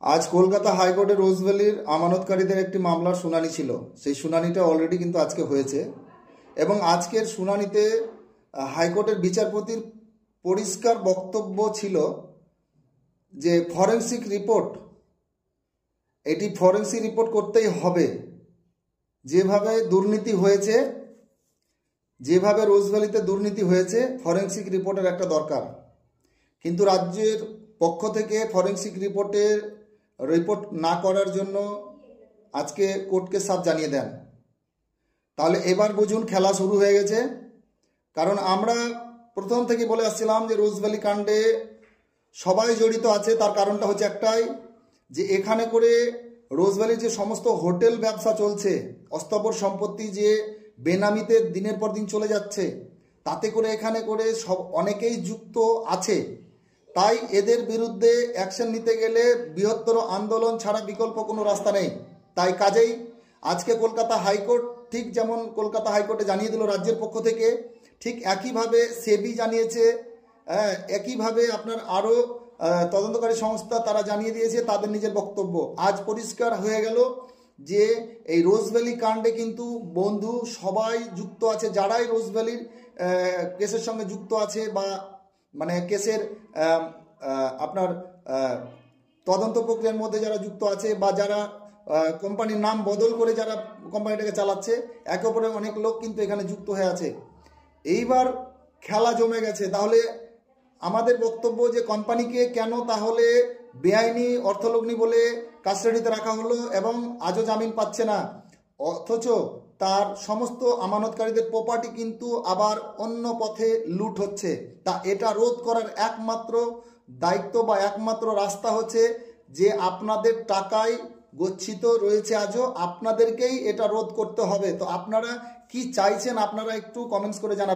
আজ কলকাতা হাইকোর্টে রোজভ্যালির আমানতকারীদের একটি মামলার শুনানি ছিল। সেই শুনানিটা অলরেডি কিন্তু আজকে হয়েছে এবং আজকের শুনানিতে হাইকোর্টের বিচারপতির পরিষ্কার বক্তব্য ছিল যে ফরেনসিক রিপোর্ট, এটি ফরেনসিক রিপোর্ট করতেই হবে। যেভাবে দুর্নীতি হয়েছে, যেভাবে রোজভ্যালিতে দুর্নীতি হয়েছে, ফরেনসিক রিপোর্টের একটা দরকার। কিন্তু রাজ্যের পক্ষ থেকে ফরেনসিক রিপোর্ট না করার জন্য আজকে কোর্টকে সাফ জানিয়ে দেন। তাহলে এবার বুঝুন, খেলা শুরু হয়ে গেছে। কারণ আমরা প্রথম থেকে বলে আসছিলাম যে রোজভ্যালি কাণ্ডে সবাই জড়িত আছে। তার কারণটা হচ্ছে একটাই, যে এখানে করে রোজভ্যালির যে সমস্ত হোটেল ব্যবসা চলছে, অস্থাবর সম্পত্তি যে বেনামিতে দিনের পর দিন চলে যাচ্ছে, তাতে করে এখানে করে অনেকেই যুক্ত আছে। তাই এদের বিরুদ্ধে অ্যাকশন নিতে গেলে বৃহত্তর আন্দোলন ছাড়া বিকল্প কোনো রাস্তা নেই। তাই কাজেই আজকে কলকাতা হাইকোর্ট, ঠিক যেমন কলকাতা হাইকোর্টে জানিয়ে দিল রাজ্যের পক্ষ থেকে, ঠিক একইভাবে সেবি জানিয়েছে, একইভাবে আপনার আরও তদন্তকারী সংস্থা তারা জানিয়ে দিয়েছে তাদের নিজের বক্তব্য। আজ পরিষ্কার হয়ে গেল যে এই রোজভ্যালি কাণ্ডে কিন্তু বন্ধু সবাই যুক্ত আছে। যারাই রোজভ্যালির কেসের সঙ্গে যুক্ত আছে বা মানে কেসের আপনার তদন্ত প্রক্রিয়ার মধ্যে যারা যুক্ত আছে বা যারা কোম্পানির নাম বদল করে যারা কোম্পানিটাকে চালাচ্ছে, একে অপরে অনেক লোক কিন্তু এখানে যুক্ত হয়ে আছে। এইবার খেলা জমে গেছে। তাহলে আমাদের বক্তব্য যে কোম্পানিকে কেন তাহলে বেআইনি অর্থলগ্নি বলে কাস্টাডিতে রাখা হলো এবং আজও জামিন পাচ্ছে না, অথচ তার সমস্ত আমানতকারীদের প্রপার্টি কিন্তু আবার অন্য পথে লুট হচ্ছে। তা এটা রোধ করার একমাত্র দায়িত্ব বা একমাত্র রাস্তা হচ্ছে যে আপনাদের টাকায় গচ্ছিত রয়েছে আজও, আপনাদেরকেই এটা রোধ করতে হবে। তো আপনারা কি চাইছেন, আপনারা একটু কমেন্টস করে জানাবেন।